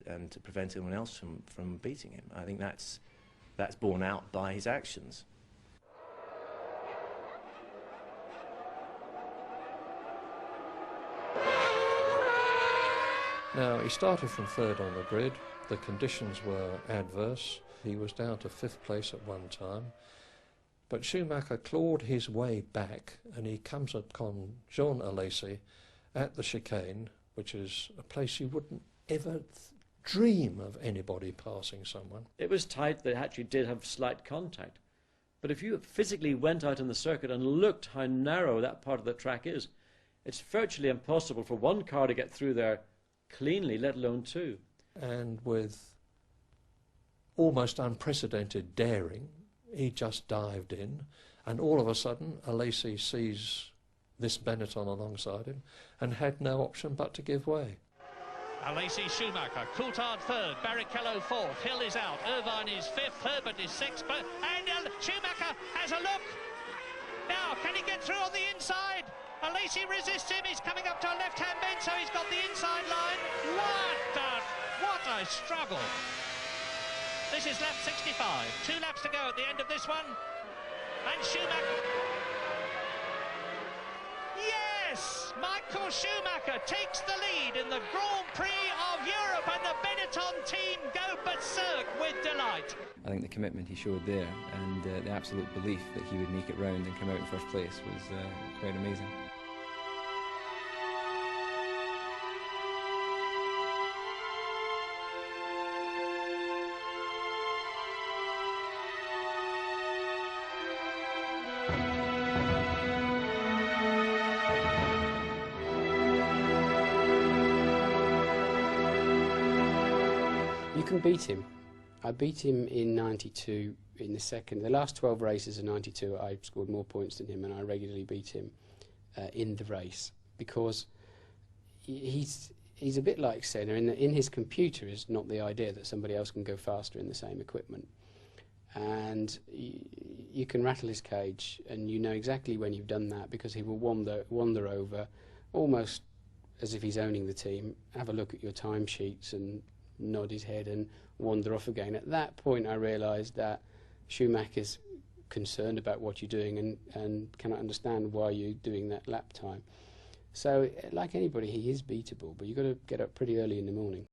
and to prevent anyone else from beating him. I think that's borne out by his actions. Now, he started from third on the grid. The conditions were adverse. He was down to fifth place at one time. But Schumacher clawed his way back, and he comes upon Jean Alesi at the chicane, which is a place you wouldn't ever dream of anybody passing someone. It was tight. They actually did have slight contact. But if you physically went out in the circuit and looked how narrow that part of the track is, it's virtually impossible for one car to get through there cleanly, let alone two. And with almost unprecedented daring, he just dived in, and all of a sudden Alesi sees this Benetton alongside him and had no option but to give way. Alesi, Schumacher, Coulthard third, Barrichello fourth, Hill is out, Irvine is fifth, Herbert is sixth, and Schumacher has a look. Now, can he get through on the inside? Alesi resists him, he's coming up to a left-hand bend, so he's got the inside line. What a struggle. This is lap 65, 2 laps to go at the end of this one. And Schumacher... Yes! Michael Schumacher takes the lead in the Grand Prix of Europe, and the Benetton team go berserk with delight. I think the commitment he showed there and the absolute belief that he would make it round and come out in first place was quite amazing. You can beat him. I beat him in 92 in the second. The last 12 races of 92 I scored more points than him, and I regularly beat him in the race because he's a bit like Senna. In his computer is not the idea that somebody else can go faster in the same equipment. And you can rattle his cage, and you know exactly when you've done that because he will wander over almost as if he's owning the team, have a look at your timesheets and nod his head and wander off again. At that point I realised that Schumacher's concerned about what you're doing and cannot understand why you're doing that lap time. So like anybody, he is beatable, but you've got to get up pretty early in the morning.